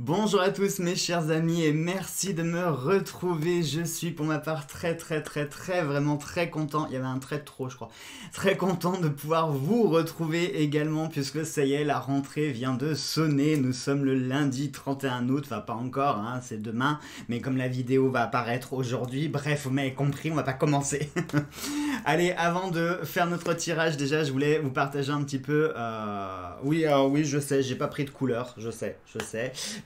Bonjour à tous mes chers amis et merci de me retrouver. Je suis pour ma part vraiment très content. Il y avait un trait de trop je crois. Très content de pouvoir vous retrouver également puisque ça y est, la rentrée vient de sonner. Nous sommes le lundi 31 août, enfin pas encore, hein, c'est demain. Mais comme la vidéo va apparaître aujourd'hui, bref, vous m'avez compris, on va pas commencer. Allez, avant de faire notre tirage, déjà je voulais vous partager un petit peu... Oui, je sais, j'ai pas pris de couleur, je sais.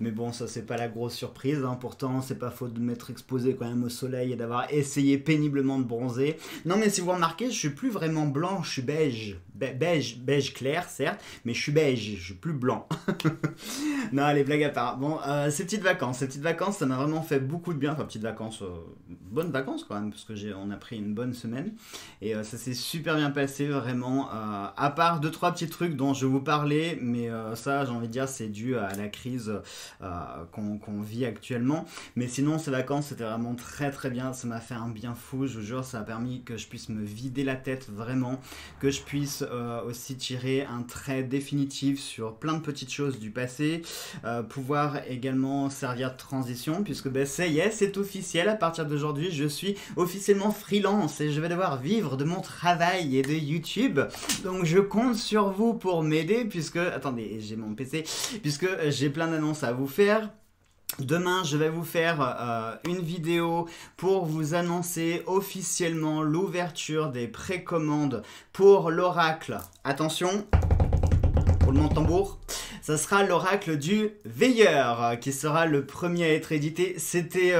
Mais bon, ça c'est pas la grosse surprise, hein. Pourtant c'est pas faute de m'être exposé quand même au soleil et d'avoir essayé péniblement de bronzer. Non mais si vous remarquez, je suis plus vraiment blanc, je suis beige. Beige clair certes, mais je suis beige, je suis plus blanc. Non, les blagues à part. Bon, ces petites vacances, ça m'a vraiment fait beaucoup de bien. Enfin, petites vacances, bonnes vacances quand même, parce que on a pris une bonne semaine. Et ça s'est super bien passé, vraiment. À part 2-3 petits trucs dont je vais vous parler, mais ça, j'ai envie de dire, c'est dû à la crise qu'on vit actuellement. Mais sinon, ces vacances, c'était vraiment très bien. Ça m'a fait un bien fou, je vous jure. Ça a permis que je puisse me vider la tête, vraiment. Que je puisse aussi tirer un trait définitif sur plein de petites choses du passé. Pouvoir également servir de transition puisque ben, ça y est, c'est officiel, à partir d'aujourd'hui je suis officiellement freelance et je vais devoir vivre de mon travail et de YouTube, donc je compte sur vous pour m'aider puisque, attendez, j'ai mon PC, puisque j'ai plein d'annonces à vous faire. Demain, je vais vous faire une vidéo pour vous annoncer officiellement l'ouverture des précommandes pour l'oracle. Attention, roulement de tambour. Ça sera l'oracle du Veilleur qui sera le premier à être édité. C'était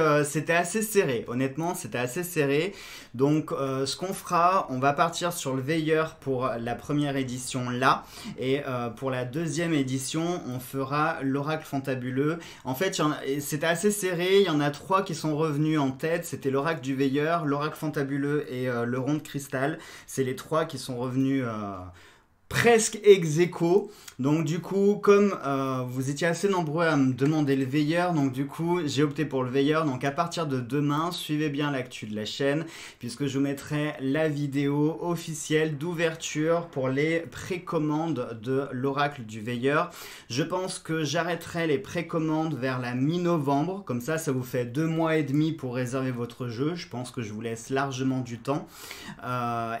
assez serré, honnêtement, c'était assez serré. Donc ce qu'on fera, on va partir sur le Veilleur pour la première édition là. Et pour la deuxième édition, on fera l'oracle fantabuleux. En fait, c'était assez serré, il y en a 3 qui sont revenus en tête. C'était l'oracle du Veilleur, l'oracle fantabuleux et le rond de cristal. C'est les 3 qui sont revenus... presque ex aequo. Donc du coup, comme vous étiez assez nombreux à me demander le Veilleur, donc du coup j'ai opté pour le Veilleur. Donc à partir de demain, suivez bien l'actu de la chaîne puisque je vous mettrai la vidéo officielle d'ouverture pour les précommandes de l'oracle du Veilleur. Je pense que j'arrêterai les précommandes vers la mi-novembre, comme ça vous fait 2 mois et demi pour réserver votre jeu. Je pense que je vous laisse largement du temps.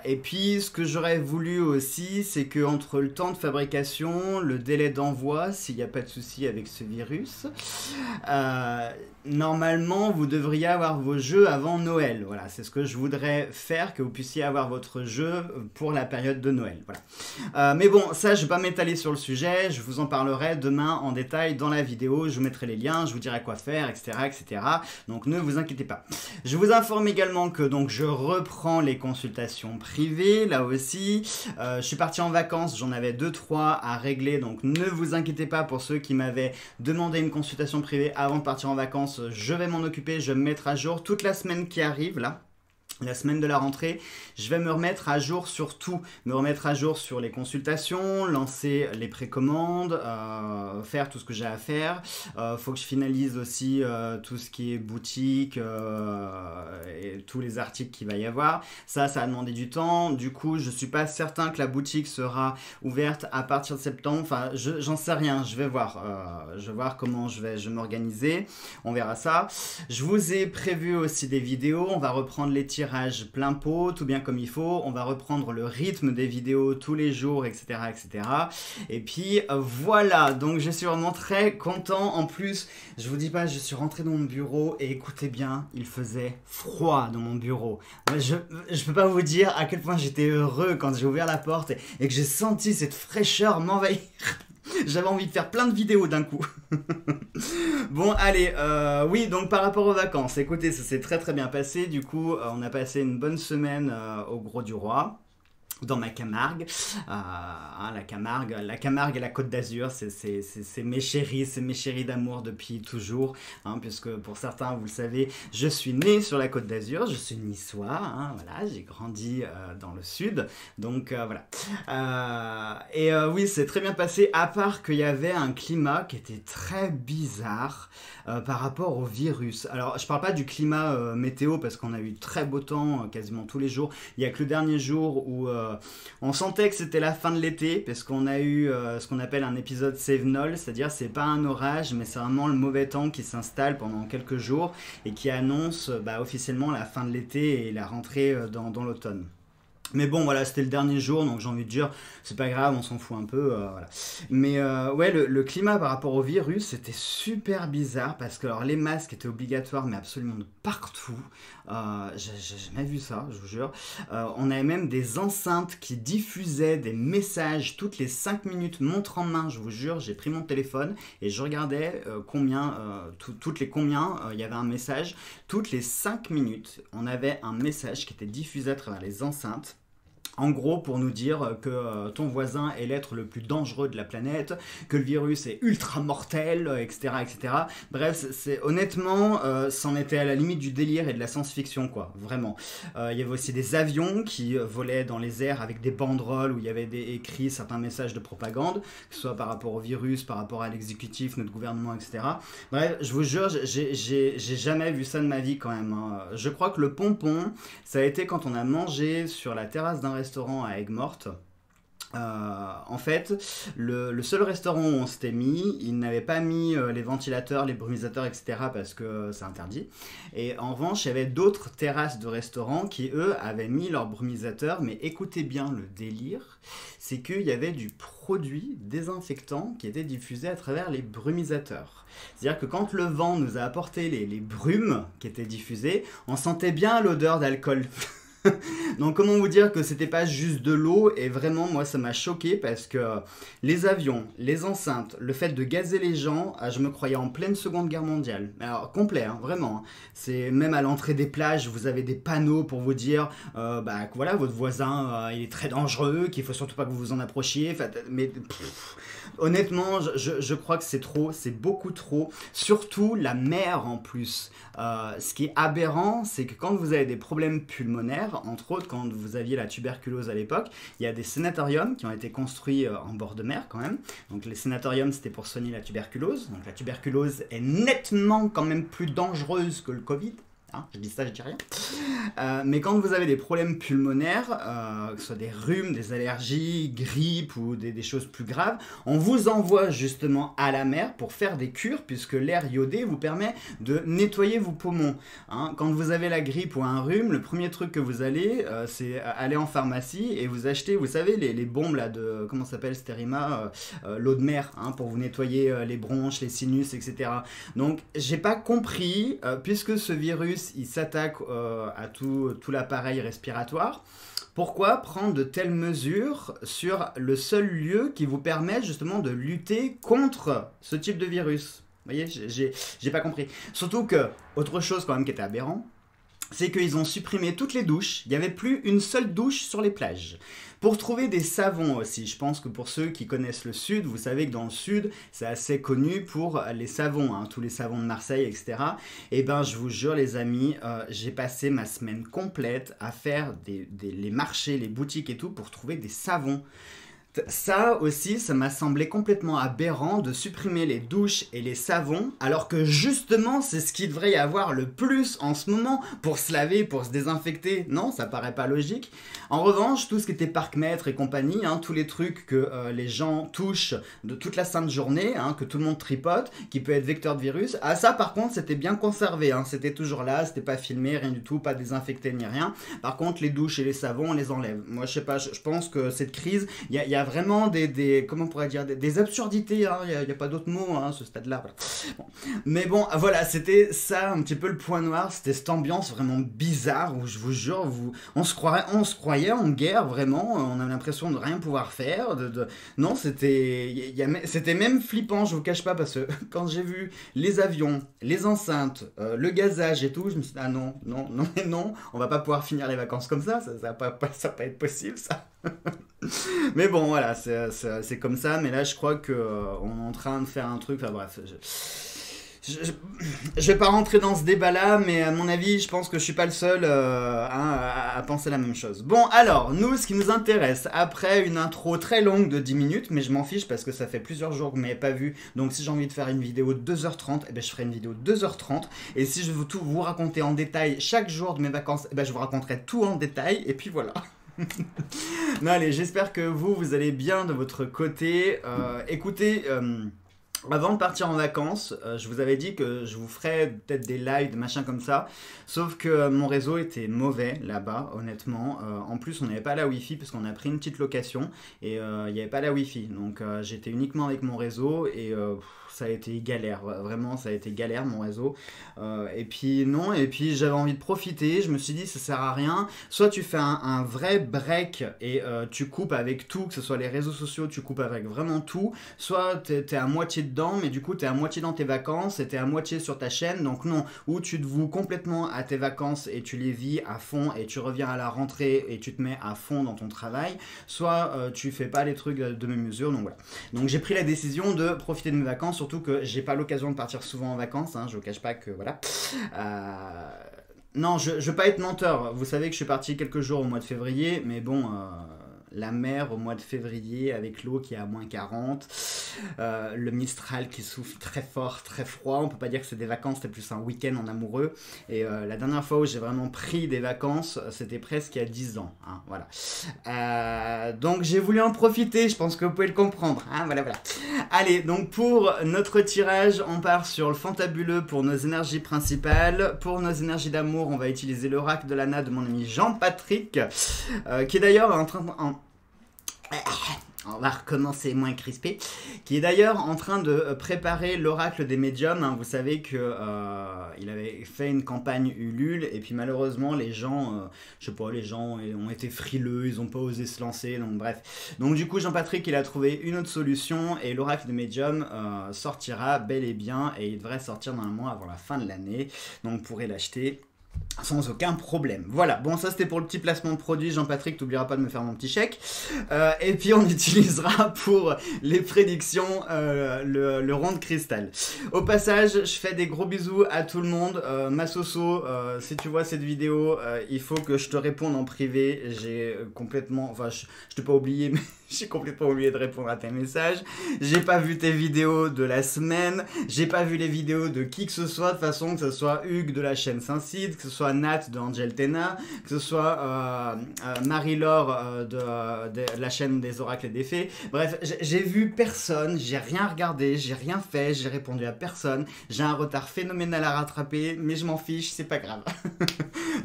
Et puis ce que j'aurais voulu aussi, c'est que entre le temps de fabrication, le délai d'envoi, s'il n'y a pas de souci avec ce virus, normalement vous devriez avoir vos jeux avant Noël. Voilà, c'est ce que je voudrais faire, que vous puissiez avoir votre jeu pour la période de Noël. Voilà. Mais bon, ça je ne vais pas m'étaler sur le sujet, je vous en parlerai demain en détail dans la vidéo, je vous mettrai les liens, je vous dirai quoi faire, etc. Donc ne vous inquiétez pas. Je vous informe également que donc je reprends les consultations privées, là aussi. Je suis parti en vacances, j'en avais 2-3 à régler, donc ne vous inquiétez pas pour ceux qui m'avaient demandé une consultation privée avant de partir en vacances. Je vais m'en occuper, je vais me mettre à jour toute la semaine qui arrive là. La semaine de la rentrée, je vais me remettre à jour sur tout, me remettre à jour sur les consultations, lancer les précommandes, faire tout ce que j'ai à faire. Faut que je finalise aussi tout ce qui est boutique et tous les articles qu'il va y avoir. Ça a demandé du temps. Du coup, je suis pas certain que la boutique sera ouverte à partir de septembre. Enfin, j'en sais rien. Je vais voir. Je vais voir comment je vais m'organiser. On verra ça. Je vous ai prévu aussi des vidéos. On va reprendre les tirages plein pot, tout bien comme il faut. On va reprendre le rythme des vidéos tous les jours, etc. Et puis voilà, donc je suis vraiment très content. En plus, je vous dis pas, je suis rentré dans mon bureau et écoutez bien, il faisait froid dans mon bureau. Je peux pas vous dire à quel point j'étais heureux quand j'ai ouvert la porte et que j'ai senti cette fraîcheur m'envahir. J'avais envie de faire plein de vidéos d'un coup. Bon, allez, oui, donc par rapport aux vacances, écoutez, ça s'est très bien passé. Du coup, on a passé une bonne semaine au Gros du Roi. Dans ma Camargue, la Camargue et la Côte d'Azur, c'est mes chéris d'amour depuis toujours, hein, puisque pour certains, vous le savez, je suis né sur la Côte d'Azur, je suis niçois, hein, voilà, j'ai grandi dans le sud, donc voilà. Oui, c'est très bien passé, à part qu'il y avait un climat qui était très bizarre par rapport au virus. Alors, je parle pas du climat météo, parce qu'on a eu très beau temps quasiment tous les jours, il y a que le dernier jour où on sentait que c'était la fin de l'été, parce qu'on a eu ce qu'on appelle un épisode Sevenol, c'est-à-dire c'est pas un orage, mais c'est vraiment le mauvais temps qui s'installe pendant quelques jours et qui annonce officiellement la fin de l'été et la rentrée dans l'automne. Mais bon, voilà, c'était le dernier jour, donc j'ai envie de dire, c'est pas grave, on s'en fout un peu, voilà. Mais ouais, le climat par rapport au virus, c'était super bizarre, parce que alors, les masques étaient obligatoires, mais absolument de partout. J'ai jamais vu ça, je vous jure. On avait même des enceintes qui diffusaient des messages toutes les 5 minutes, montre en main, je vous jure, j'ai pris mon téléphone, et je regardais toutes les combien, il y avait un message. Toutes les 5 minutes, on avait un message qui était diffusé à travers les enceintes. En gros, pour nous dire que ton voisin est l'être le plus dangereux de la planète, que le virus est ultra mortel, etc., etc. Bref, honnêtement, c'en était à la limite du délire et de la science-fiction, quoi, vraiment. Il y avait aussi des avions qui volaient dans les airs avec des banderoles où il y avait écrit certains messages de propagande, que ce soit par rapport au virus, par rapport à l'exécutif, notre gouvernement, etc. Bref, je vous jure, j'ai jamais vu ça de ma vie, quand même, hein. Je crois que le pompon, ça a été quand on a mangé sur la terrasse d'un restaurant à Aigues-Mortes. En fait, le seul restaurant où on s'était mis, ils n'avaient pas mis les ventilateurs, les brumisateurs, etc. parce que c'est interdit. Et en revanche, il y avait d'autres terrasses de restaurants qui, eux, avaient mis leurs brumisateurs. Mais écoutez bien le délire, c'est qu'il y avait du produit désinfectant qui était diffusé à travers les brumisateurs. C'est-à-dire que quand le vent nous a apporté les brumes qui étaient diffusées, on sentait bien l'odeur d'alcool. Donc comment vous dire que c'était pas juste de l'eau, et vraiment moi ça m'a choqué parce que les avions, les enceintes, le fait de gazer les gens, je me croyais en pleine Seconde Guerre mondiale. Alors complet, hein, vraiment. C'est même à l'entrée des plages, vous avez des panneaux pour vous dire que voilà, votre voisin il est très dangereux, qu'il faut surtout pas que vous vous en approchiez. Mais honnêtement, je crois que c'est trop, c'est beaucoup trop. Surtout la mer en plus. Ce qui est aberrant, c'est que quand vous avez des problèmes pulmonaires, entre autres quand vous aviez la tuberculose à l'époque, il y a des sanatoriums qui ont été construits en bord de mer quand même. Donc les sanatoriums, c'était pour soigner la tuberculose. Donc la tuberculose est nettement quand même plus dangereuse que le Covid. Hein, je dis ça, je dis rien. Mais quand vous avez des problèmes pulmonaires, que ce soit des rhumes, des allergies, grippe ou des choses plus graves, on vous envoie justement à la mer pour faire des cures, puisque l'air iodé vous permet de nettoyer vos poumons. Hein, quand vous avez la grippe ou un rhume, le premier truc que vous allez, c'est aller en pharmacie et vous acheter, vous savez, les bombes là de, comment ça s'appelle, Stérima, l'eau de mer, hein, pour vous nettoyer les bronches, les sinus, etc. Donc, j'ai pas compris, puisque ce virus il s'attaque à tout l'appareil respiratoire. Pourquoi prendre de telles mesures sur le seul lieu qui vous permet justement de lutter contre ce type de virus? Vous voyez, j'ai pas compris. Surtout que, autre chose quand même qui était aberrant, c'est qu'ils ont supprimé toutes les douches. Il n'y avait plus une seule douche sur les plages. Pour trouver des savons aussi, je pense que pour ceux qui connaissent le Sud, vous savez que dans le Sud, c'est assez connu pour les savons, hein, tous les savons de Marseille, etc. Et ben, je vous jure les amis, j'ai passé ma semaine complète à faire les marchés, les boutiques et tout pour trouver des savons. Ça aussi, ça m'a semblé complètement aberrant de supprimer les douches et les savons, alors que justement, c'est ce qu'il devrait y avoir le plus en ce moment pour se laver, pour se désinfecter. Non, ça paraît pas logique. En revanche, tout ce qui était parc-mètre et compagnie, hein, tous les trucs que les gens touchent de toute la sainte journée, hein, que tout le monde tripote, qui peut être vecteur de virus, ça par contre, c'était bien conservé. Hein, c'était toujours là, c'était pas filmé, rien du tout, pas désinfecté ni rien. Par contre, les douches et les savons, on les enlève. Moi, je sais pas, je pense que cette crise, il y a vraiment comment on pourrait dire, des absurdités, hein, il n'y a pas d'autre mot à ce stade-là. Voilà. Bon. Mais bon, voilà, c'était ça un petit peu le point noir, c'était cette ambiance vraiment bizarre où je vous jure, on se croyait en guerre, vraiment, on avait l'impression de rien pouvoir faire. Non, c'était même flippant, je vous cache pas, parce que quand j'ai vu les avions, les enceintes, le gazage et tout, je me suis dit, ah non, on va pas pouvoir finir les vacances comme ça va pas être possible ça. Mais bon, voilà, c'est comme ça. Mais là, je crois qu'on est en train de faire un truc. Enfin bref, je vais pas rentrer dans ce débat-là, mais à mon avis, je pense que je suis pas le seul à penser la même chose. Bon, alors, nous, ce qui nous intéresse, après une intro très longue de 10 minutes, mais je m'en fiche parce que ça fait plusieurs jours que vous m'avez pas vu, donc si j'ai envie de faire une vidéo de 2h30, eh ben, je ferai une vidéo de 2h30, et si je veux tout vous raconter en détail chaque jour de mes vacances, eh ben, je vous raconterai tout en détail, et puis voilà. Non, allez, j'espère que vous allez bien de votre côté. Écoutez, avant de partir en vacances, je vous avais dit que je vous ferais peut-être des lives, des machins comme ça. Sauf que mon réseau était mauvais là-bas, honnêtement. En plus, on n'avait pas la Wi-Fi parce qu'on a pris une petite location et il n'y avait pas la Wi-Fi. Donc j'étais uniquement avec mon réseau et ça a été galère. Vraiment, ça a été galère mon réseau. Et puis non, et puis j'avais envie de profiter. Je me suis dit, ça sert à rien. Soit tu fais un vrai break et tu coupes avec tout, que ce soit les réseaux sociaux, tu coupes avec vraiment tout. Soit t'es à moitié dedans, mais du coup t'es à moitié dans tes vacances et t'es à moitié sur ta chaîne. Donc non, ou tu te voues complètement à tes vacances et tu les vis à fond et tu reviens à la rentrée et tu te mets à fond dans ton travail. Soit tu fais pas les trucs de mes mesures. Donc voilà. Donc j'ai pris la décision de profiter de mes vacances, surtout que j'ai pas l'occasion de partir souvent en vacances. Hein, je vous cache pas que voilà. Non, je veux pas être menteur. Vous savez que je suis parti quelques jours au mois de février, mais bon, la mer au mois de février avec l'eau qui est à moins 40, le Mistral qui souffle très fort, très froid. On peut pas dire que c'est des vacances, c'était plus un week-end en amoureux. Et la dernière fois où j'ai vraiment pris des vacances, c'était presque il y a 10 ans. Hein, voilà. Donc j'ai voulu en profiter, je pense que vous pouvez le comprendre. Hein, voilà. Allez, donc pour notre tirage, on part sur le fantabuleux pour nos énergies principales. Pour nos énergies d'amour, on va utiliser l'oracle de l'Anna de mon ami Jean-Patrick, qui est d'ailleurs en train de... On va recommencer moins crispé, qui est d'ailleurs en train de préparer l'oracle des médiums. Hein. Vous savez que il avait fait une campagne Ulule et puis malheureusement les gens, je sais pas, les gens ont été frileux, ils ont pas osé se lancer. Donc bref. Donc du coup Jean-Patrick il a trouvé une autre solution et l'oracle des médiums sortira bel et bien et il devrait sortir normalement avant la fin de l'année. Donc vous pourrez l'acheter sans aucun problème. Voilà, bon ça c'était pour le petit placement de produit. Jean-Patrick, t'oublieras pas de me faire mon petit chèque. Et puis on utilisera pour les prédictions le rond de cristal. Au passage, je fais des gros bisous à tout le monde. Massoso, si tu vois cette vidéo, il faut que je te réponde en privé. J'ai complètement... Enfin, je t'ai pas oublié, mais j'ai complètement oublié de répondre à tes messages. J'ai pas vu tes vidéos de la semaine. J'ai pas vu les vidéos de qui que ce soit, de façon que ce soit Hugues de la chaîne Saint-Cide, que ce soit Nat de Angel Tena, que ce soit Marie-Laure de la chaîne des oracles et des fées. Bref, j'ai vu personne, j'ai rien regardé, j'ai rien fait, j'ai répondu à personne. J'ai un retard phénoménal à rattraper, mais je m'en fiche, c'est pas grave.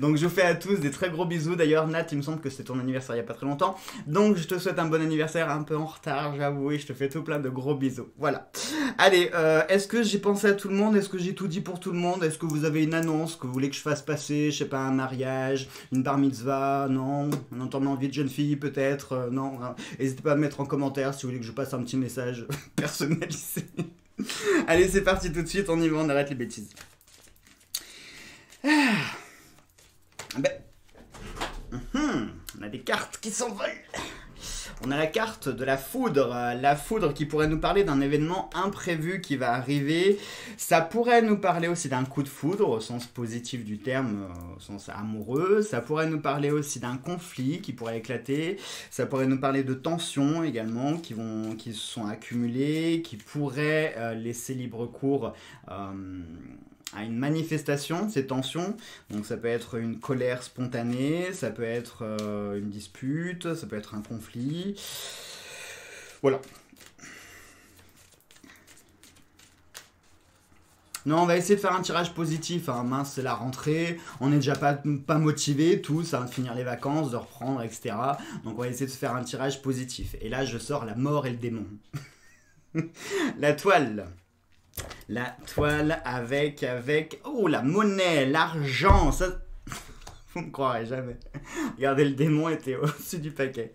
Donc je vous fais à tous des très gros bisous. D'ailleurs, Nat, il me semble que c'était ton anniversaire il y a pas très longtemps. Donc je te souhaite un bon anniversaire, un peu en retard, j'avoue, et je te fais tout plein de gros bisous. Voilà. Allez, est-ce que j'ai pensé à tout le monde? Est-ce que j'ai tout dit pour tout le monde? Est-ce que vous avez une annonce que vous voulez que je fasse passer? Je sais pas, un mariage, une bar mitzvah? Non? Un enterrement de vie de jeune fille peut-être? Non? N'hésitez pas à me mettre en commentaire si vous voulez que je passe un petit message personnalisé. Allez, c'est parti tout de suite, on y va, on arrête les bêtises. On a des cartes qui s'envolent. On a la carte de la foudre qui pourrait nous parler d'un événement imprévu qui va arriver. Ça pourrait nous parler aussi d'un coup de foudre au sens positif du terme, au sens amoureux. Ça pourrait nous parler aussi d'un conflit qui pourrait éclater. Ça pourrait nous parler de tensions également qui se sont accumulées, qui pourraient laisser libre cours à une manifestation de ces tensions. Donc ça peut être une colère spontanée, ça peut être une dispute, ça peut être un conflit. Voilà. Non, on va essayer de faire un tirage positif, hein. Mince, c'est la rentrée, on n'est déjà pas motivés tous de finir les vacances, de reprendre, etc. Donc on va essayer de se faire un tirage positif. Et là, je sors la mort et le démon. La toile. La toile avec... Oh, la monnaie, l'argent, ça... Vous ne me croirez jamais. Regardez, le démon était au-dessus du paquet.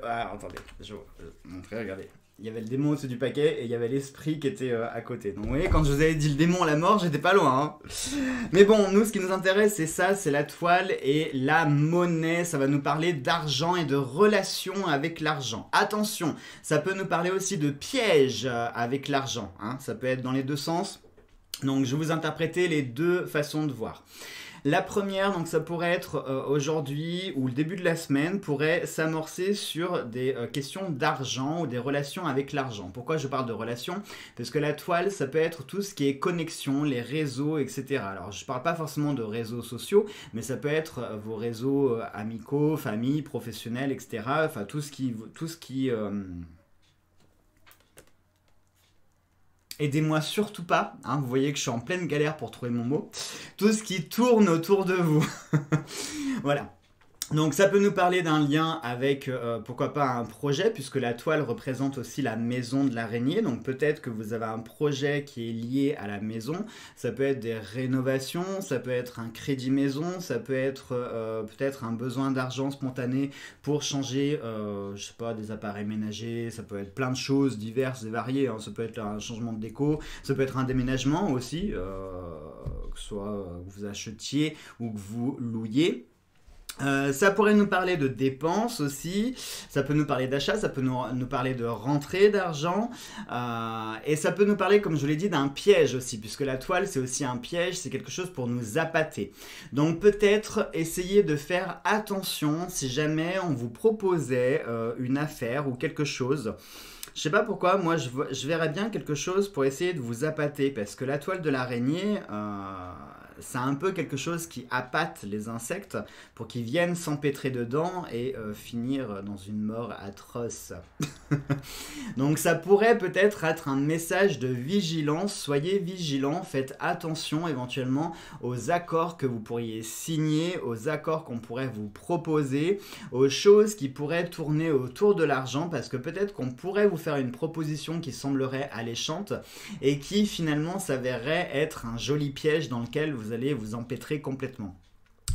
Attendez, je vais vous montrer, regardez. Il y avait le démon au-dessus du paquet et il y avait l'esprit qui était à côté. Donc vous voyez, quand je vous avais dit le démon à la mort, j'étais pas loin. Hein. Mais bon, nous, ce qui nous intéresse, c'est ça, c'est la toile et la monnaie. Ça va nous parler d'argent et de relations avec l'argent. Attention, ça peut nous parler aussi de pièges avec l'argent. Hein. Ça peut être dans les deux sens. Donc je vais vous interpréter les deux façons de voir. La première, donc ça pourrait être aujourd'hui ou le début de la semaine, pourrait s'amorcer sur des questions d'argent ou des relations avec l'argent. Pourquoi je parle de relations? Parce que la toile, ça peut être tout ce qui est connexion, les réseaux, etc. Alors je parle pas forcément de réseaux sociaux, mais ça peut être vos réseaux amicaux, famille, professionnels, etc. Enfin tout ce qui aidez-moi surtout pas, hein, vous voyez que je suis en pleine galère pour trouver mon mot. Tout ce qui tourne autour de vous. Voilà. Donc ça peut nous parler d'un lien avec, pourquoi pas, un projet, puisque la toile représente aussi la maison de l'araignée. Donc peut-être que vous avez un projet qui est lié à la maison. Ça peut être des rénovations, ça peut être un crédit maison, ça peut être peut-être un besoin d'argent spontané pour changer, je sais pas, des appareils ménagers. Ça peut être plein de choses diverses et variées, hein. Ça peut être un changement de déco, ça peut être un déménagement aussi, que ce soit que vous achetiez ou que vous louiez. Ça pourrait nous parler de dépenses aussi, ça peut nous parler d'achat, ça peut nous parler de rentrée d'argent, et ça peut nous parler, comme je vous l'ai dit, d'un piège aussi, puisque la toile c'est aussi un piège, c'est quelque chose pour nous appâter. Donc peut-être essayer de faire attention si jamais on vous proposait une affaire ou quelque chose. Je sais pas pourquoi, moi je verrais bien quelque chose pour essayer de vous appâter, parce que la toile de l'araignée, c'est un peu quelque chose qui appâte les insectes pour qu'ils viennent s'empêtrer dedans et finir dans une mort atroce. Donc ça pourrait peut-être être un message de vigilance. Soyez vigilants, faites attention éventuellement aux accords que vous pourriez signer, aux accords qu'on pourrait vous proposer, aux choses qui pourraient tourner autour de l'argent, parce que peut-être qu'on pourrait vous faire une proposition qui semblerait alléchante et qui finalement s'avérerait être un joli piège dans lequel vous allez vous empêtrer complètement.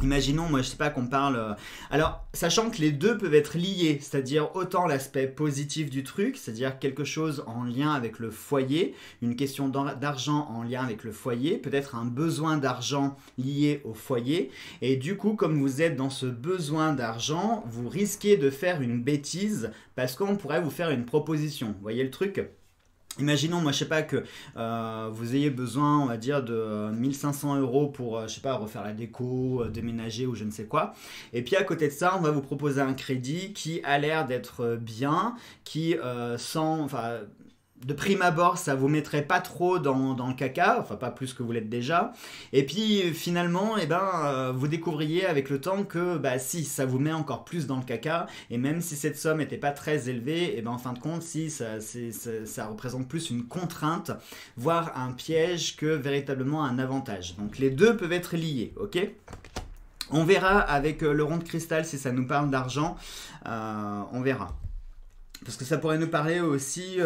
Imaginons, moi je sais pas, qu'on parle... Alors, sachant que les deux peuvent être liés, c'est-à-dire autant l'aspect positif du truc, c'est-à-dire quelque chose en lien avec le foyer, une question d'argent en lien avec le foyer, peut-être un besoin d'argent lié au foyer, et du coup, comme vous êtes dans ce besoin d'argent, vous risquez de faire une bêtise parce qu'on pourrait vous faire une proposition. Vous voyez le truc ? Imaginons, moi je sais pas, que vous ayez besoin, on va dire, de 1500 € pour, je sais pas, refaire la déco, déménager ou je ne sais quoi. Et puis à côté de ça, on va vous proposer un crédit qui a l'air d'être bien, qui enfin, de prime abord, ça vous mettrait pas trop dans le caca, enfin pas plus que vous l'êtes déjà. Et puis finalement, vous découvriez avec le temps que si, ça vous met encore plus dans le caca. Et même si cette somme n'était pas très élevée, en fin de compte, si ça représente plus une contrainte, voire un piège que véritablement un avantage. Donc les deux peuvent être liés, ok ? On verra avec le rond de cristal si ça nous parle d'argent, on verra. Parce que ça pourrait nous parler aussi,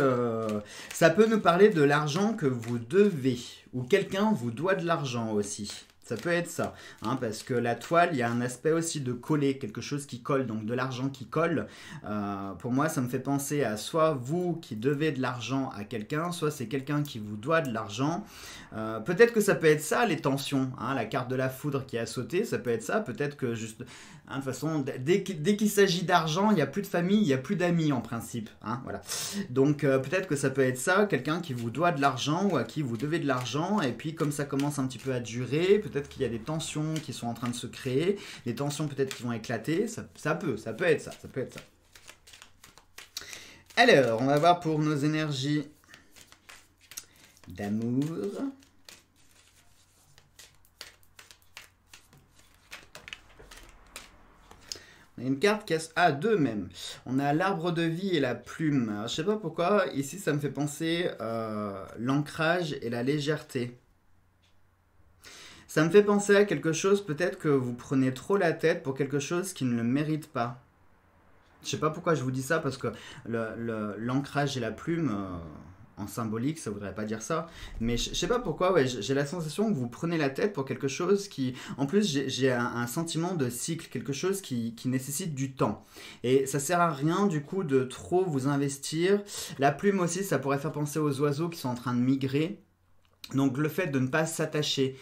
ça peut nous parler de l'argent que vous devez, ou quelqu'un vous doit de l'argent aussi. Ça peut être ça, hein, parce que la toile, il y a un aspect aussi de coller, quelque chose qui colle, donc de l'argent qui colle. Pour moi, ça me fait penser à soit vous qui devez de l'argent à quelqu'un, soit c'est quelqu'un qui vous doit de l'argent. Peut-être que ça peut être ça, les tensions, hein, la carte de la foudre qui a sauté, ça peut être ça. Peut-être que juste, hein, de toute façon, dès qu'il s'agit d'argent, il n'y a plus de famille, il n'y a plus d'amis en principe. Hein, voilà. Donc peut-être que ça peut être ça, quelqu'un qui vous doit de l'argent ou à qui vous devez de l'argent, et puis comme ça commence un petit peu à durer, peut-être qu'il y a des tensions qui sont en train de se créer, les tensions peut-être qui vont éclater, ça peut être ça, ça peut être ça. Alors, on va voir pour nos énergies d'amour. On a une carte qui a deux même. On a l'arbre de vie et la plume. Alors, je sais pas pourquoi, ici ça me fait penser l'ancrage et la légèreté. Ça me fait penser à quelque chose, peut-être que vous prenez trop la tête pour quelque chose qui ne le mérite pas. Je sais pas pourquoi je vous dis ça, parce que l'ancrage et la plume, en symbolique, ça voudrait pas dire ça. Mais je sais pas pourquoi, ouais, j'ai la sensation que vous prenez la tête pour quelque chose qui... En plus, j'ai un sentiment de cycle, quelque chose qui nécessite du temps. Et ça sert à rien, du coup, de trop vous investir. La plume aussi, ça pourrait faire penser aux oiseaux qui sont en train de migrer. Donc le fait de ne pas s'attacher,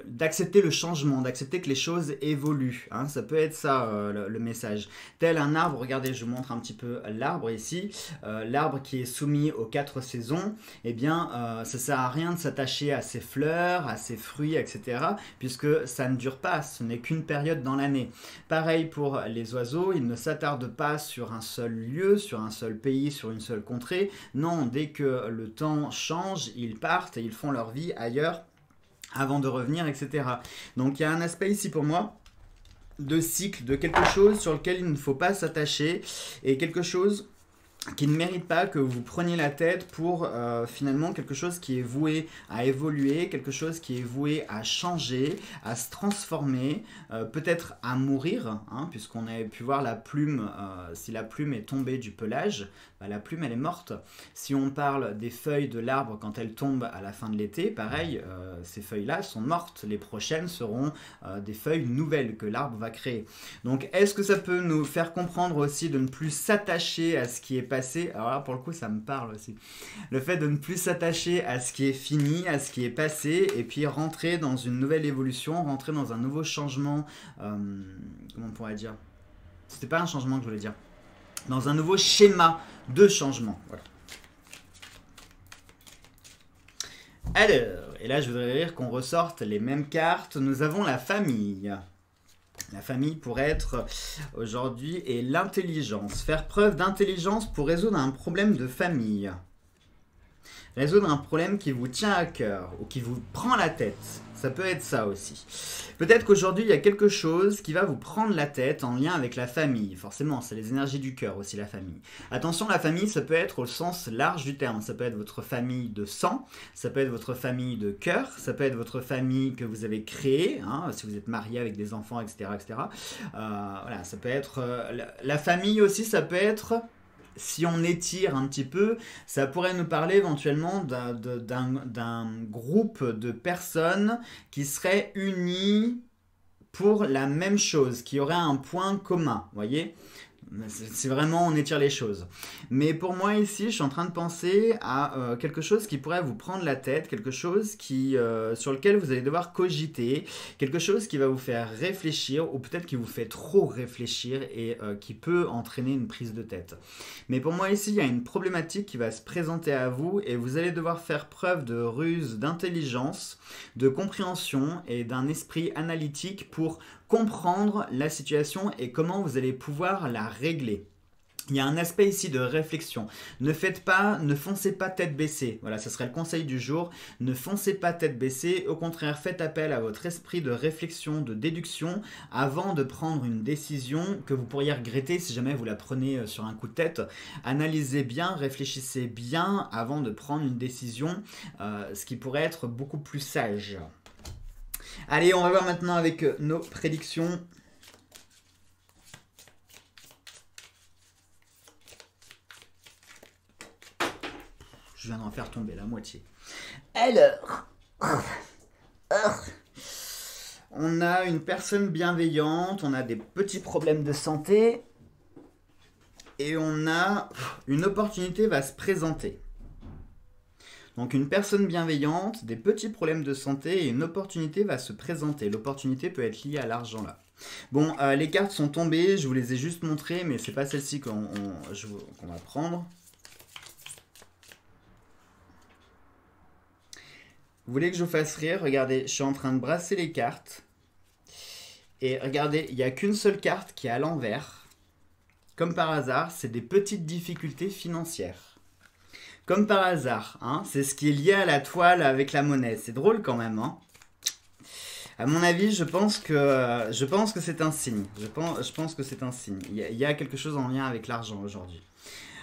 d'accepter le changement, d'accepter que les choses évoluent, hein, ça peut être ça le message. Tel un arbre, regardez, je vous montre un petit peu l'arbre ici, l'arbre qui est soumis aux 4 saisons, eh bien ça sert à rien de s'attacher à ses fleurs, à ses fruits, etc. puisque ça ne dure pas, ce n'est qu'une période dans l'année. Pareil pour les oiseaux, ils ne s'attardent pas sur un seul lieu, sur un seul pays, sur une seule contrée. Non, dès que le temps change, ils partent et ils font leur vie ailleurs avant de revenir, etc. Donc il y a un aspect ici pour moi de cycle, de quelque chose sur lequel il ne faut pas s'attacher et quelque chose qui ne mérite pas que vous preniez la tête pour finalement quelque chose qui est voué à évoluer, quelque chose qui est voué à changer, à se transformer, peut-être à mourir, hein, puisqu'on avait pu voir la plume, si la plume est tombée du pelage, bah, la plume elle est morte. Si on parle des feuilles de l'arbre quand elles tombent à la fin de l'été, pareil, ces feuilles-là sont mortes, les prochaines seront des feuilles nouvelles que l'arbre va créer. Donc est-ce que ça peut nous faire comprendre aussi de ne plus s'attacher à ce qui est passé? Alors là pour le coup ça me parle aussi. Le fait de ne plus s'attacher à ce qui est fini, à ce qui est passé, et puis rentrer dans une nouvelle évolution, rentrer dans un nouveau changement, comment on pourrait dire? C'était pas un changement que je voulais dire. Dans un nouveau schéma de changement. Voilà. Alors, et là je voudrais dire qu'on ressorte les mêmes cartes. Nous avons la famille. La famille pourrait être aujourd'hui et l'intelligence. Faire preuve d'intelligence pour résoudre un problème de famille. Résoudre un problème qui vous tient à cœur ou qui vous prend la tête. Ça peut être ça aussi. Peut-être qu'aujourd'hui, il y a quelque chose qui va vous prendre la tête en lien avec la famille. Forcément, c'est les énergies du cœur aussi, la famille. Attention, la famille, ça peut être au sens large du terme. Ça peut être votre famille de sang, ça peut être votre famille de cœur, ça peut être votre famille que vous avez créée, hein, si vous êtes marié avec des enfants, etc. etc. Voilà, ça peut être... la famille aussi, ça peut être... Si on étire un petit peu, ça pourrait nous parler éventuellement d'un groupe de personnes qui seraient unies pour la même chose, qui auraient un point commun, voyez ? C'est vraiment, on étire les choses. Mais pour moi ici, je suis en train de penser à quelque chose qui pourrait vous prendre la tête, quelque chose sur lequel vous allez devoir cogiter, quelque chose qui va vous faire réfléchir, ou peut-être qui vous fait trop réfléchir et qui peut entraîner une prise de tête. Mais pour moi ici, il y a une problématique qui va se présenter à vous et vous allez devoir faire preuve de ruse, d'intelligence, de compréhension et d'un esprit analytique pour comprendre la situation et comment vous allez pouvoir la régler. Il y a un aspect ici de réflexion. Ne foncez pas tête baissée. Voilà, ce serait le conseil du jour. Ne foncez pas tête baissée. Au contraire, faites appel à votre esprit de réflexion, de déduction, avant de prendre une décision que vous pourriez regretter si jamais vous la prenez sur un coup de tête. Analysez bien, réfléchissez bien avant de prendre une décision, ce qui pourrait être beaucoup plus sage. Allez, on va voir maintenant avec nos prédictions. Je viens d'en faire tomber la moitié. Alors, on a une personne bienveillante, on a des petits problèmes de santé et on a une opportunité va se présenter. Donc une personne bienveillante, des petits problèmes de santé et une opportunité va se présenter. L'opportunité peut être liée à l'argent là. Bon, les cartes sont tombées, je vous les ai juste montrées, mais c'est pas celle-ci qu'on va prendre. Vous voulez que je vous fasse rire? Regardez, je suis en train de brasser les cartes. Et regardez, il n'y a qu'une seule carte qui est à l'envers. Comme par hasard, c'est des petites difficultés financières. Comme par hasard, hein, c'est ce qui est lié à la toile avec la monnaie. C'est drôle quand même, hein. À mon avis, je pense que c'est un signe. Je pense que c'est un signe. Il y a quelque chose en lien avec l'argent aujourd'hui.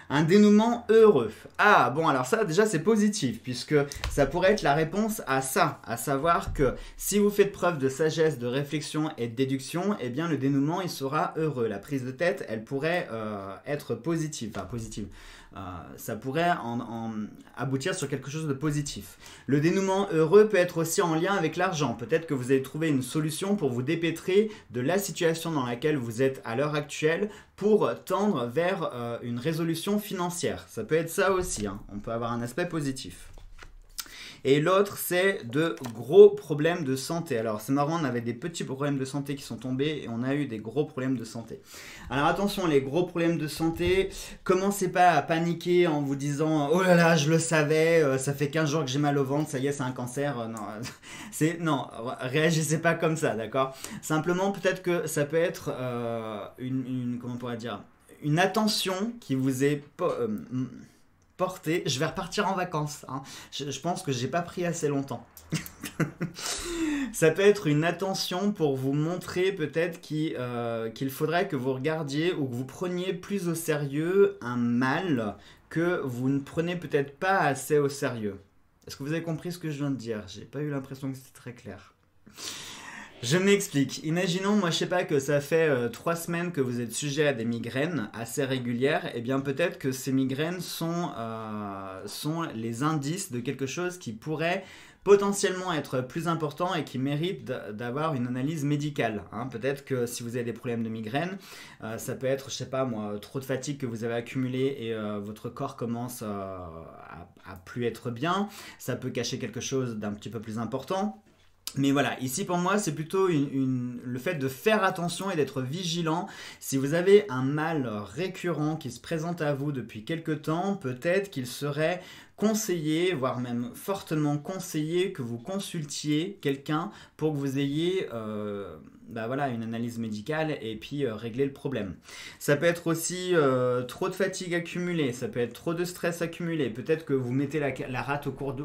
Un dénouement heureux. Ah, bon, alors ça, déjà, c'est positif, puisque ça pourrait être la réponse à ça, à savoir que si vous faites preuve de sagesse, de réflexion et de déduction, eh bien, le dénouement, il sera heureux. La prise de tête, elle pourrait être positive, enfin, positive. Ça pourrait aboutir sur quelque chose de positif. Le dénouement heureux peut être aussi en lien avec l'argent. Peut-être que vous allez trouver une solution pour vous dépêtrer de la situation dans laquelle vous êtes à l'heure actuelle pour tendre vers une résolution financière. Ça peut être ça aussi, hein. On peut avoir un aspect positif. et l'autre c'est de gros problèmes de santé. Alors c'est marrant, on avait des petits problèmes de santé qui sont tombés et on a eu des gros problèmes de santé. Alors attention, les gros problèmes de santé, commencez pas à paniquer en vous disant oh là là je le savais, ça fait 15 jours que j'ai mal au ventre, ça y est c'est un cancer. Non, réagissez pas comme ça, d'accord? Simplement peut-être que ça peut être comment on pourrait dire, une attention qui vous est portée. Je vais repartir en vacances, hein. Je pense que j'ai pas pris assez longtemps. Ça peut être une attention pour vous montrer peut-être qu'il faudrait que vous regardiez ou que vous preniez plus au sérieux un mal que vous ne prenez peut-être pas assez au sérieux. Est-ce que vous avez compris ce que je viens de dire? J'ai pas eu l'impression que c'était très clair. Je m'explique. Imaginons, moi je sais pas, que ça fait 3 semaines que vous êtes sujet à des migraines assez régulières. Et bien peut-être que ces migraines sont les indices de quelque chose qui pourrait potentiellement être plus important et qui mérite d'avoir une analyse médicale, hein. Peut-être que si vous avez des problèmes de migraine, ça peut être, je sais pas moi, trop de fatigue que vous avez accumulé et votre corps commence à plus être bien. Ça peut cacher quelque chose d'un petit peu plus important. Mais voilà, ici pour moi c'est plutôt le fait de faire attention et d'être vigilant. Si vous avez un mal récurrent qui se présente à vous depuis quelque temps, peut-être qu'il serait conseillé, voire même fortement conseillé, que vous consultiez quelqu'un pour que vous ayez voilà, une analyse médicale et puis régler le problème. Ça peut être aussi trop de fatigue accumulée, ça peut être trop de stress accumulé, peut-être que vous mettez la rate au cours de...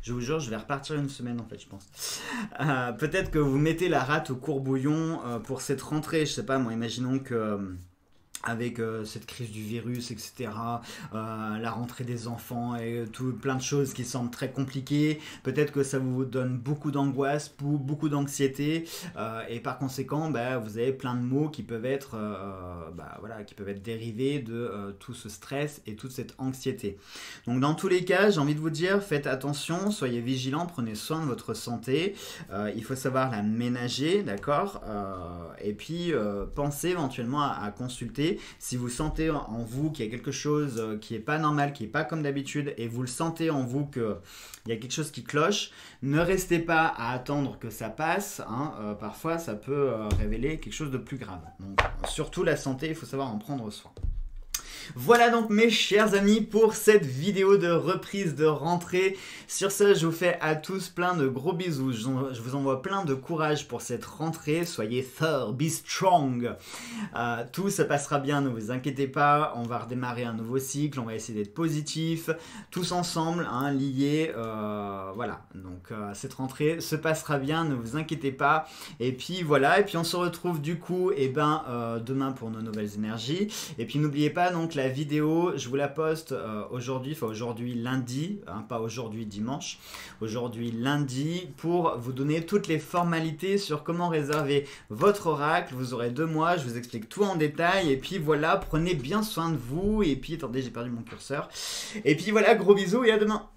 Je vous jure, je vais repartir une semaine en fait, je pense. Peut-être que vous mettez la rate au courbouillon pour cette rentrée. Je sais pas, moi, imaginons que avec cette crise du virus, etc., la rentrée des enfants et plein de choses qui semblent très compliquées. Peut-être que ça vous donne beaucoup d'angoisse, beaucoup d'anxiété, et par conséquent, vous avez plein de maux qui peuvent être, qui peuvent être dérivés de tout ce stress et toute cette anxiété. Donc dans tous les cas, j'ai envie de vous dire, faites attention, soyez vigilants, prenez soin de votre santé. Il faut savoir la ménager, d'accord, et puis pensez éventuellement à consulter. Si vous sentez en vous qu'il y a quelque chose qui n'est pas normal, qui n'est pas comme d'habitude, et vous le sentez en vous qu'il y a quelque chose qui cloche, ne restez pas à attendre que ça passe, hein. Parfois ça peut révéler quelque chose de plus grave. Donc surtout la santé, il faut savoir en prendre soin. Voilà donc mes chers amis pour cette vidéo de reprise de rentrée. Sur ce, je vous fais à tous plein de gros bisous. Je vous envoie plein de courage pour cette rentrée. Soyez forts, be strong. Tout se passera bien, ne vous inquiétez pas. On va redémarrer un nouveau cycle. On va essayer d'être positif. Tous ensemble, hein, liés. Voilà, donc cette rentrée se passera bien, ne vous inquiétez pas. Et puis voilà, et puis on se retrouve du coup demain pour nos nouvelles énergies. Et puis n'oubliez pas donc la vidéo, je vous la poste aujourd'hui lundi, hein, pas aujourd'hui dimanche, aujourd'hui lundi, pour vous donner toutes les formalités sur comment réserver votre oracle. Vous aurez 2 mois, je vous explique tout en détail, et puis voilà, prenez bien soin de vous, et puis attendez, j'ai perdu mon curseur, et puis voilà, gros bisous et à demain.